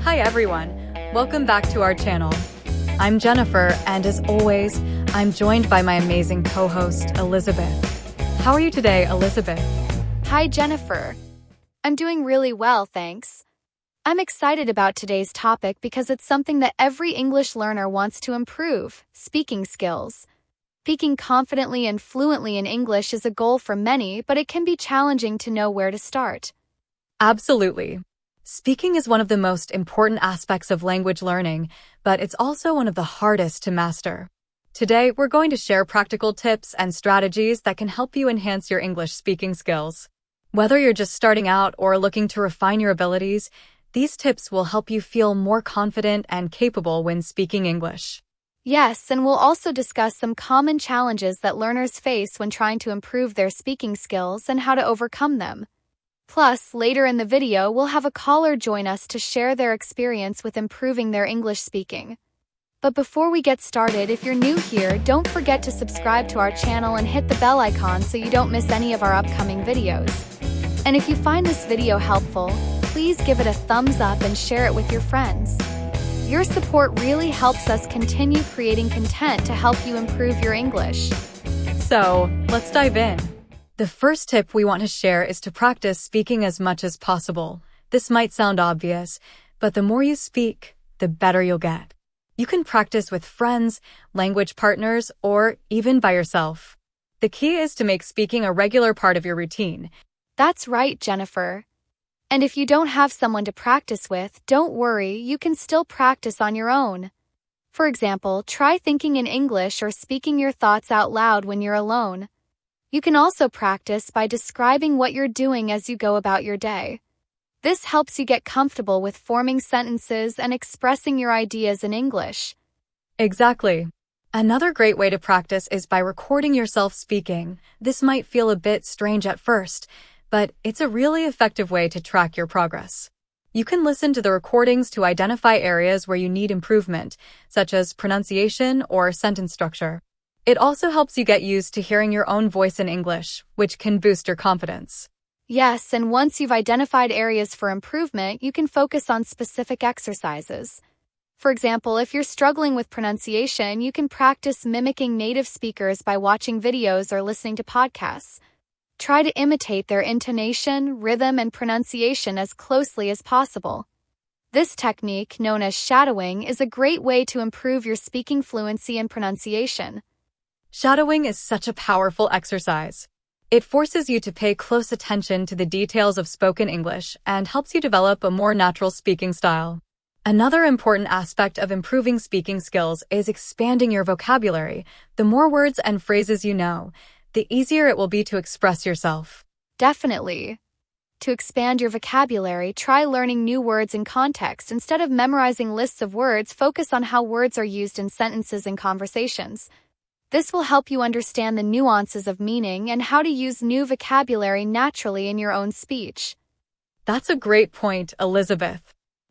Hi everyone, welcome back to our channel. I'm Jennifer, and as always, I'm joined by my amazing co-host, Elizabeth. How are you today, Elizabeth? Hi, Jennifer. I'm doing really well, thanks. I'm excited about today's topic because it's something that every English learner wants to improve: speaking skills. Speaking confidently and fluently in English is a goal for many, but it can be challenging to know where to start. Absolutely. Speaking is one of the most important aspects of language learning, but it's also one of the hardest to master. Today, we're going to share practical tips and strategies that can help you enhance your English speaking skills. Whether you're just starting out or looking to refine your abilities, these tips will help you feel more confident and capable when speaking English. Yes, and we'll also discuss some common challenges that learners face when trying to improve their speaking skills and how to overcome them. Plus, later in the video, we'll have a caller join us to share their experience with improving their English speaking. But before we get started, if you're new here, don't forget to subscribe to our channel and hit the bell icon so you don't miss any of our upcoming videos. And if you find this video helpful, please give it a thumbs up and share it with your friends. Your support really helps us continue creating content to help you improve your English. So, let's dive in. The first tip we want to share is to practice speaking as much as possible. This might sound obvious, but the more you speak, the better you'll get. You can practice with friends, language partners, or even by yourself. The key is to make speaking a regular part of your routine. That's right, Jennifer. And if you don't have someone to practice with, don't worry, you can still practice on your own. For example, try thinking in English or speaking your thoughts out loud when you're alone. You can also practice by describing what you're doing as you go about your day. This helps you get comfortable with forming sentences and expressing your ideas in English. Exactly. Another great way to practice is by recording yourself speaking. This might feel a bit strange at first, but it's a really effective way to track your progress. You can listen to the recordings to identify areas where you need improvement, such as pronunciation or sentence structure. It also helps you get used to hearing your own voice in English, which can boost your confidence. Yes, and once you've identified areas for improvement, you can focus on specific exercises. For example, if you're struggling with pronunciation, you can practice mimicking native speakers by watching videos or listening to podcasts. Try to imitate their intonation, rhythm, and pronunciation as closely as possible. This technique, known as shadowing, is a great way to improve your speaking fluency and pronunciation. Shadowing is such a powerful exercise. It forces you to pay close attention to the details of spoken English and helps you develop a more natural speaking style. Another important aspect of improving speaking skills is expanding your vocabulary. The more words and phrases you know, the easier it will be to express yourself. Definitely. To expand your vocabulary, try learning new words in context. Instead of memorizing lists of words, focus on how words are used in sentences and conversations. This will help you understand the nuances of meaning and how to use new vocabulary naturally in your own speech. That's a great point, Elizabeth.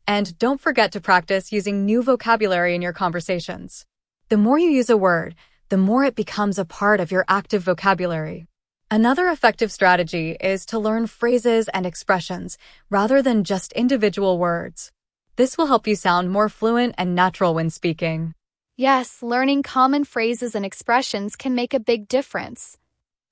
And don't forget to practice using new vocabulary in your conversations. The more you use a word, the more it becomes a part of your active vocabulary. Another effective strategy is to learn phrases and expressions rather than just individual words. This will help you sound more fluent and natural when speaking. Yes, learning common phrases and expressions can make a big difference.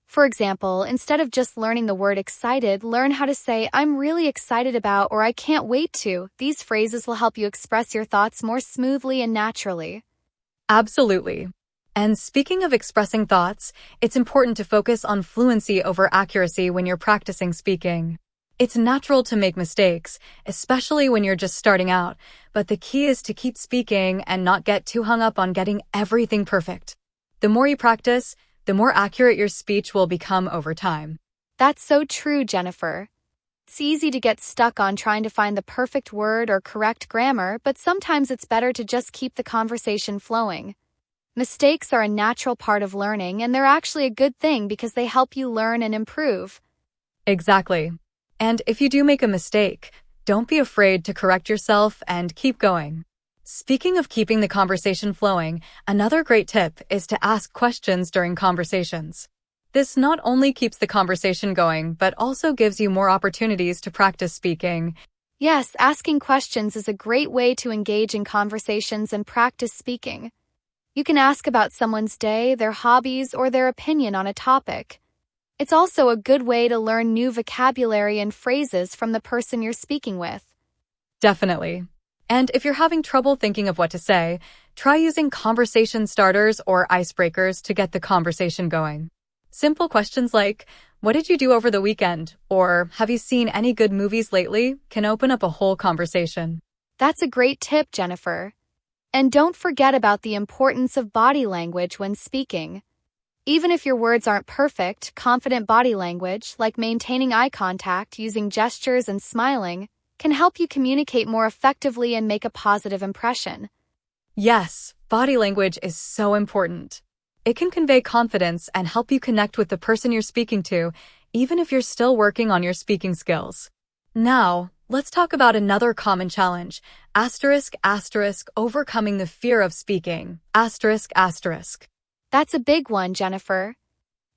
For example, instead of just learning the word excited, learn how to say, "I'm really excited about," or "I can't wait to." These phrases will help you express your thoughts more smoothly and naturally. Absolutely. And speaking of expressing thoughts, it's important to focus on fluency over accuracy when you're practicing speaking. It's natural to make mistakes, especially when you're just starting out, but the key is to keep speaking and not get too hung up on getting everything perfect. The more you practice, the more accurate your speech will become over time. That's so true, Jennifer. It's easy to get stuck on trying to find the perfect word or correct grammar, but sometimes it's better to just keep the conversation flowing. Mistakes are a natural part of learning, and they're actually a good thing because they help you learn and improve. Exactly. And if you do make a mistake, don't be afraid to correct yourself and keep going. Speaking of keeping the conversation flowing, another great tip is to ask questions during conversations. This not only keeps the conversation going, but also gives you more opportunities to practice speaking. Yes, asking questions is a great way to engage in conversations and practice speaking. You can ask about someone's day, their hobbies, or their opinion on a topic. It's also a good way to learn new vocabulary and phrases from the person you're speaking with. Definitely. And if you're having trouble thinking of what to say, try using conversation starters or icebreakers to get the conversation going. Simple questions like, "What did you do over the weekend?" or "Have you seen any good movies lately?" can open up a whole conversation. That's a great tip, Jennifer. And don't forget about the importance of body language when speaking. Even if your words aren't perfect, confident body language, like maintaining eye contact, using gestures, and smiling, can help you communicate more effectively and make a positive impression. Yes, body language is so important. It can convey confidence and help you connect with the person you're speaking to, even if you're still working on your speaking skills. Now, let's talk about another common challenge, overcoming the fear of speaking, That's a big one, Jennifer.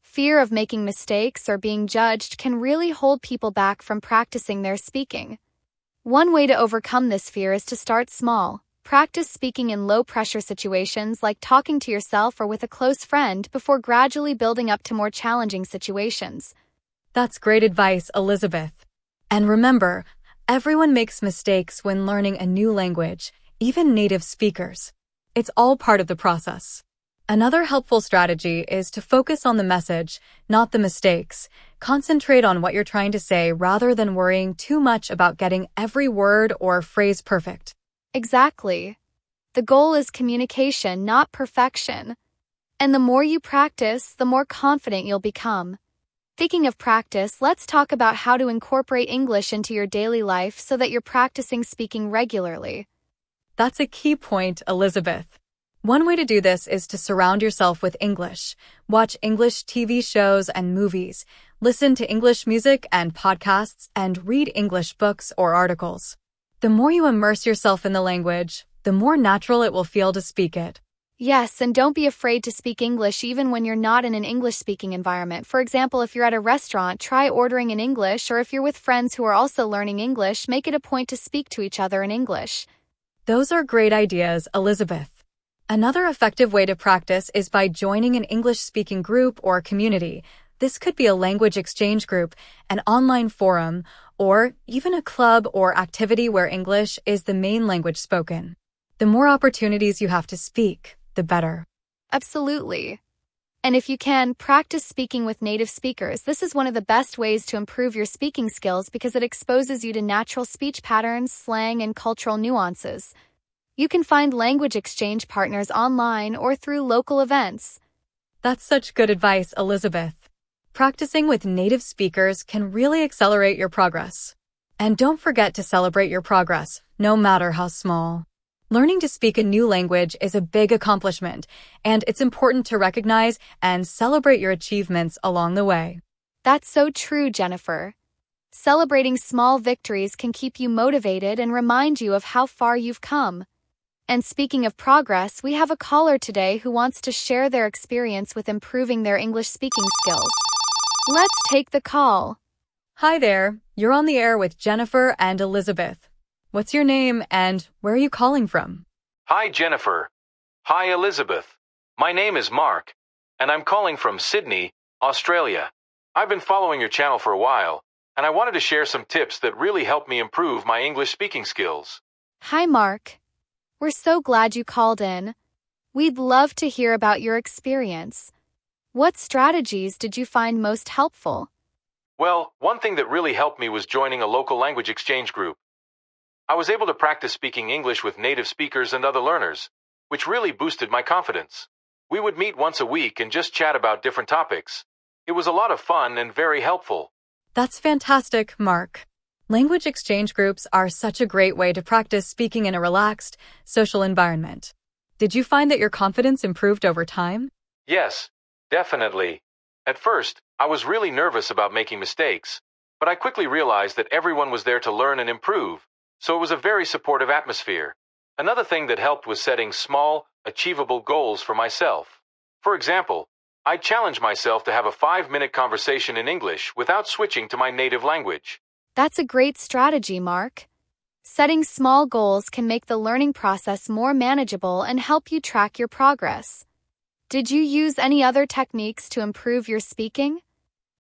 Fear of making mistakes or being judged can really hold people back from practicing their speaking. One way to overcome this fear is to start small. Practice speaking in low-pressure situations like talking to yourself or with a close friend before gradually building up to more challenging situations. That's great advice, Elizabeth. And remember, everyone makes mistakes when learning a new language, even native speakers. It's all part of the process. Another helpful strategy is to focus on the message, not the mistakes. Concentrate on what you're trying to say rather than worrying too much about getting every word or phrase perfect. Exactly. The goal is communication, not perfection. And the more you practice, the more confident you'll become. Speaking of practice, let's talk about how to incorporate English into your daily life so that you're practicing speaking regularly. That's a key point, Elizabeth. One way to do this is to surround yourself with English. Watch English TV shows and movies, listen to English music and podcasts, and read English books or articles. The more you immerse yourself in the language, the more natural it will feel to speak it. Yes, and don't be afraid to speak English even when you're not in an English-speaking environment. For example, if you're at a restaurant, try ordering in English, or if you're with friends who are also learning English, make it a point to speak to each other in English. Those are great ideas, Elizabeth. Another effective way to practice is by joining an English-speaking group or community. This could be a language exchange group, an online forum, or even a club or activity where English is the main language spoken. The more opportunities you have to speak, the better. Absolutely. And if you can, practice speaking with native speakers. This is one of the best ways to improve your speaking skills because it exposes you to natural speech patterns, slang, and cultural nuances. You can find language exchange partners online or through local events. That's such good advice, Elizabeth. Practicing with native speakers can really accelerate your progress. And don't forget to celebrate your progress, no matter how small. Learning to speak a new language is a big accomplishment, and it's important to recognize and celebrate your achievements along the way. That's so true, Jennifer. Celebrating small victories can keep you motivated and remind you of how far you've come. And speaking of progress, we have a caller today who wants to share their experience with improving their English speaking skills. Let's take the call. Hi there, you're on the air with Jennifer and Elizabeth. What's your name and where are you calling from? Hi, Jennifer. Hi, Elizabeth. My name is Mark, and I'm calling from Sydney, Australia. I've been following your channel for a while, and I wanted to share some tips that really helped me improve my English speaking skills. Hi, Mark. We're so glad you called in. We'd love to hear about your experience. What strategies did you find most helpful? Well, one thing that really helped me was joining a local language exchange group. I was able to practice speaking English with native speakers and other learners, which really boosted my confidence. We would meet once a week and just chat about different topics. It was a lot of fun and very helpful. That's fantastic, Mark. Language exchange groups are such a great way to practice speaking in a relaxed, social environment. Did you find that your confidence improved over time? Yes, definitely. At first, I was really nervous about making mistakes, but I quickly realized that everyone was there to learn and improve, so it was a very supportive atmosphere. Another thing that helped was setting small, achievable goals for myself. For example, I challenged myself to have a 5-minute conversation in English without switching to my native language. That's a great strategy, Mark. Setting small goals can make the learning process more manageable and help you track your progress. Did you use any other techniques to improve your speaking?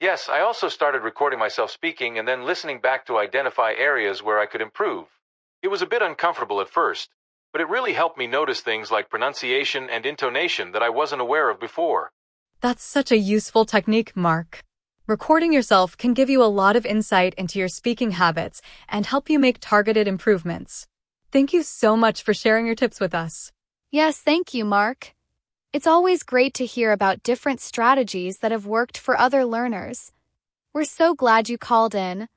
Yes, I also started recording myself speaking and then listening back to identify areas where I could improve. It was a bit uncomfortable at first, but it really helped me notice things like pronunciation and intonation that I wasn't aware of before. That's such a useful technique, Mark. Recording yourself can give you a lot of insight into your speaking habits and help you make targeted improvements. Thank you so much for sharing your tips with us. Yes, thank you, Mark. It's always great to hear about different strategies that have worked for other learners. We're so glad you called in.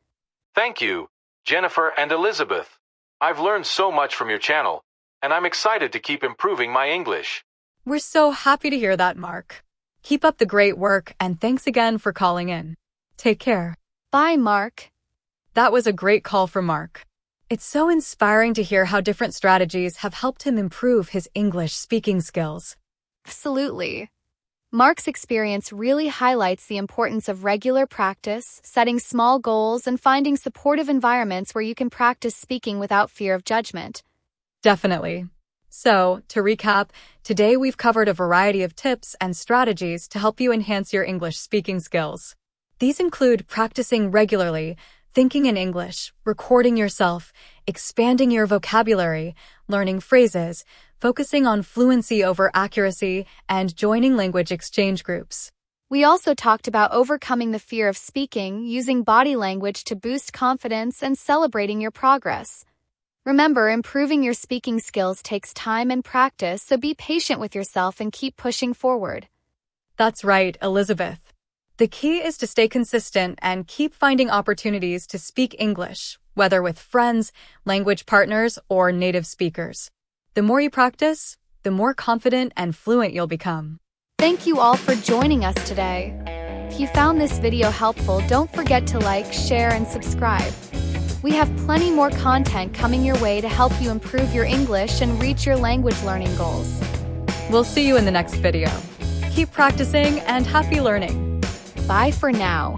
Thank you, Jennifer and Elizabeth. I've learned so much from your channel, and I'm excited to keep improving my English. We're so happy to hear that, Mark. Keep up the great work, and thanks again for calling in. Take care. Bye, Mark. That was a great call from Mark. It's so inspiring to hear how different strategies have helped him improve his English speaking skills. Absolutely. Mark's experience really highlights the importance of regular practice, setting small goals, and finding supportive environments where you can practice speaking without fear of judgment. Definitely. So, to recap, today we've covered a variety of tips and strategies to help you enhance your English speaking skills. These include practicing regularly, thinking in English, recording yourself, expanding your vocabulary, learning phrases, focusing on fluency over accuracy, and joining language exchange groups. We also talked about overcoming the fear of speaking, using body language to boost confidence, and celebrating your progress. Remember, improving your speaking skills takes time and practice, so be patient with yourself and keep pushing forward. That's right, Elizabeth. The key is to stay consistent and keep finding opportunities to speak English, whether with friends, language partners, or native speakers. The more you practice, the more confident and fluent you'll become. Thank you all for joining us today. If you found this video helpful, don't forget to like, share, and subscribe. We have plenty more content coming your way to help you improve your English and reach your language learning goals. We'll see you in the next video. Keep practicing and happy learning. Bye for now.